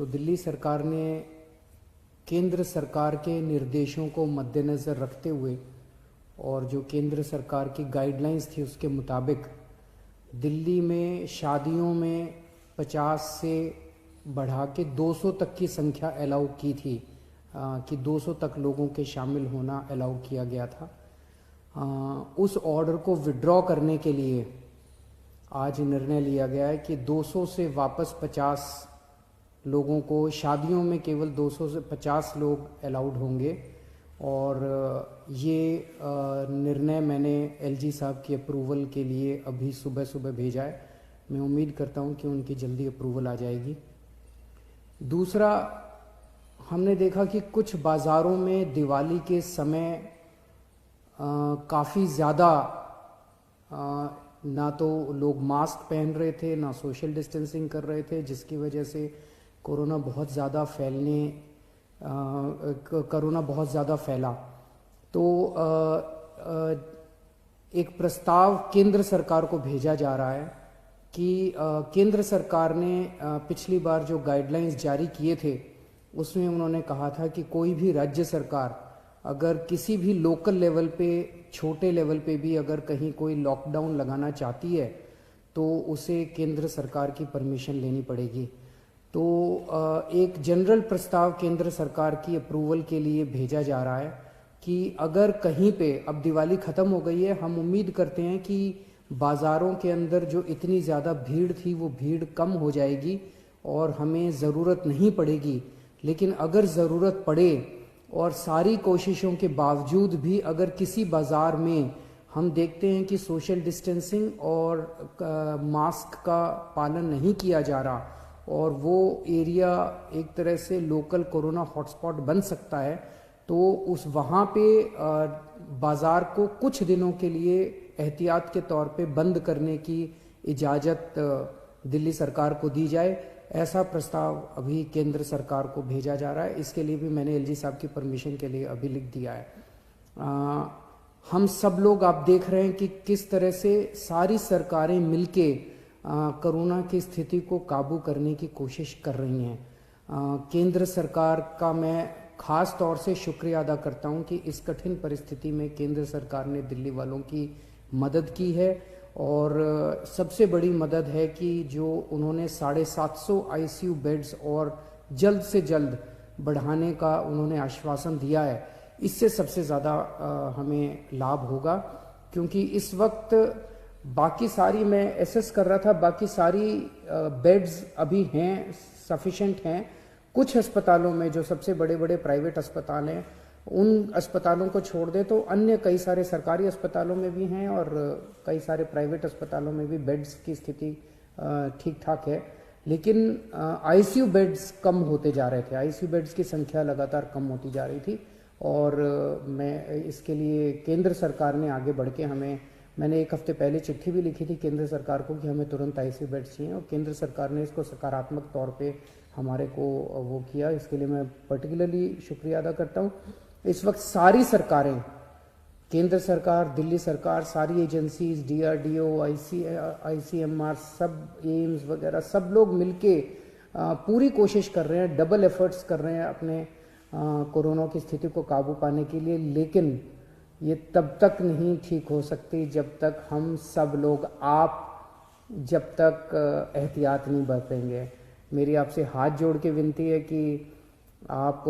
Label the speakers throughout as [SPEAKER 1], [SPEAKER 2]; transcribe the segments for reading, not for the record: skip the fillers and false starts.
[SPEAKER 1] तो दिल्ली सरकार ने केंद्र सरकार के निर्देशों को मद्देनज़र रखते हुए और जो केंद्र सरकार की गाइडलाइंस थी उसके मुताबिक दिल्ली में शादियों में 50 से बढ़ा के 200 तक की संख्या अलाउ की थी, कि 200 तक लोगों के शामिल होना अलाउ किया गया था। उस ऑर्डर को विड्रॉ करने के लिए आज निर्णय लिया गया है कि 200 से वापस 50 लोगों को, शादियों में केवल 200 से 50 लोग अलाउड होंगे। और ये निर्णय मैंने एलजी साहब की अप्रूवल के लिए अभी सुबह सुबह भेजा है। मैं उम्मीद करता हूँ कि उनकी जल्दी अप्रूवल आ जाएगी। दूसरा, हमने देखा कि कुछ बाज़ारों में दिवाली के समय काफ़ी ज़्यादा ना तो लोग मास्क पहन रहे थे, ना सोशल डिस्टेंसिंग कर रहे थे, जिसकी वजह से कोरोना बहुत ज़्यादा फैला। तो एक प्रस्ताव केंद्र सरकार को भेजा जा रहा है कि केंद्र सरकार ने पिछली बार जो गाइडलाइंस जारी किए थे उसमें उन्होंने कहा था कि कोई भी राज्य सरकार अगर किसी भी लोकल लेवल पे, छोटे लेवल पे भी अगर कहीं कोई लॉकडाउन लगाना चाहती है तो उसे केंद्र सरकार की परमिशन लेनी पड़ेगी। तो एक जनरल प्रस्ताव केंद्र सरकार की अप्रूवल के लिए भेजा जा रहा है कि अगर कहीं पे, अब दिवाली ख़त्म हो गई है, हम उम्मीद करते हैं कि बाज़ारों के अंदर जो इतनी ज़्यादा भीड़ थी वो भीड़ कम हो जाएगी और हमें ज़रूरत नहीं पड़ेगी। लेकिन अगर ज़रूरत पड़े और सारी कोशिशों के बावजूद भी अगर किसी बाज़ार में हम देखते हैं कि सोशल डिस्टेंसिंग और मास्क का पालन नहीं किया जा रहा और वो एरिया एक तरह से लोकल कोरोना हॉटस्पॉट बन सकता है, तो उस वहाँ पे बाज़ार को कुछ दिनों के लिए एहतियात के तौर पे बंद करने की इजाज़त दिल्ली सरकार को दी जाए। ऐसा प्रस्ताव अभी केंद्र सरकार को भेजा जा रहा है। इसके लिए भी मैंने एलजी साहब की परमिशन के लिए अभी लिख दिया है। हम सब लोग, आप देख रहे हैं कि किस तरह से सारी सरकारें मिलके कोरोना की स्थिति को काबू करने की कोशिश कर रही हैं। केंद्र सरकार का मैं खास तौर से शुक्रिया अदा करता हूं कि इस कठिन परिस्थिति में केंद्र सरकार ने दिल्ली वालों की मदद की है। और सबसे बड़ी मदद है कि जो उन्होंने 750 आईसीयू बेड्स और जल्द से जल्द बढ़ाने का उन्होंने आश्वासन दिया है। इससे सबसे ज़्यादा हमें लाभ होगा, क्योंकि इस वक्त बाकी सारी, मैं एसेस कर रहा था, बाकी सारी बेड्स अभी हैं, सफिशेंट हैं। कुछ अस्पतालों में, जो सबसे बड़े बड़े प्राइवेट अस्पताल हैं, उन अस्पतालों को छोड़ दे तो अन्य कई सारे सरकारी अस्पतालों में भी हैं और कई सारे प्राइवेट अस्पतालों में भी बेड्स की स्थिति ठीक ठाक है। लेकिन आईसीयू बेड्स कम होते जा रहे थे, आईसीयू बेड्स की संख्या लगातार कम होती जा रही थी। और मैं इसके लिए केंद्र सरकार ने आगे बढ़ के मैंने एक हफ्ते पहले चिट्ठी भी लिखी थी केंद्र सरकार को कि हमें तुरंत आईसीयू बेड्स चाहिए, और केंद्र सरकार ने इसको सकारात्मक तौर पे हमारे को वो किया। इसके लिए मैं पर्टिकुलरली शुक्रिया अदा करता हूँ। इस वक्त सारी सरकारें, केंद्र सरकार, दिल्ली सरकार, सारी एजेंसीज, डीआरडीओ, आईसीएमआर, सब एम्स वगैरह, सब लोग मिलके पूरी कोशिश कर रहे हैं, डबल एफर्ट्स कर रहे हैं अपने कोरोना की स्थिति को काबू पाने के लिए। लेकिन ये तब तक नहीं ठीक हो सकती जब तक हम सब लोग, जब तक एहतियात नहीं बरतेंगे। मेरी आपसे हाथ जोड़ के विनती है कि आप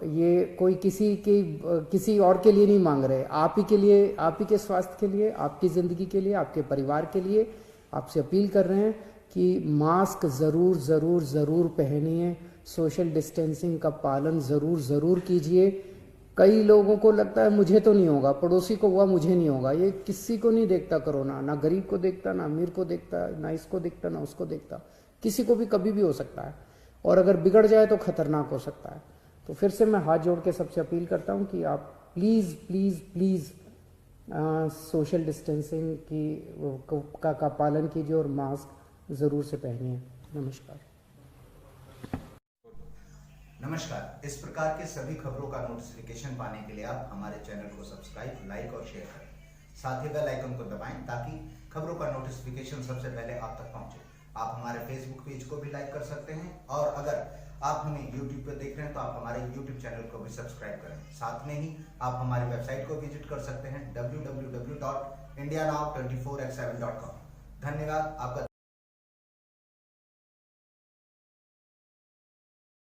[SPEAKER 1] ये कोई किसी और के लिए नहीं मांग रहे, आप ही के लिए, आप ही के स्वास्थ्य के लिए, आपकी ज़िंदगी के लिए, आपके परिवार के लिए आपसे अपील कर रहे हैं कि मास्क ज़रूर ज़रूर ज़रूर पहनिए, सोशल डिस्टेंसिंग का पालन ज़रूर ज़रूर कीजिए। कई लोगों को लगता है मुझे तो नहीं होगा, पड़ोसी को हुआ मुझे नहीं होगा। ये किसी को नहीं देखता कोरोना, ना गरीब को देखता, ना अमीर को देखता, ना इसको देखता, ना उसको देखता। किसी को भी कभी भी हो सकता है, और अगर बिगड़ जाए तो खतरनाक हो सकता है। तो फिर से मैं हाथ जोड़ के सबसे अपील करता हूं कि आप please please please social distancing का पालन कीजिए और मास्क ज़रूर से पहनिए। नमस्कार।
[SPEAKER 2] नमस्कार। इस प्रकार के सभी खबरों का नोटिफिकेशन पाने के लिए आप हमारे चैनल को सब्सक्राइब, लाइक और शेयर करें। साथ ही बेल आइकन को दबाएं ताकि खबरों का नोटिफिकेशन सबसे पहले आप तक पहुंचे। आप हमारे फेसबुक पेज को भी लाइक कर सकते हैं, और अगर आप हमें YouTube पर देख रहे हैं तो आप हमारे YouTube चैनल को भी सब्सक्राइब करें। साथ में ही आप हमारी वेबसाइट को विजिट कर सकते हैं www.indianow24x7.com। धन्यवाद आपका।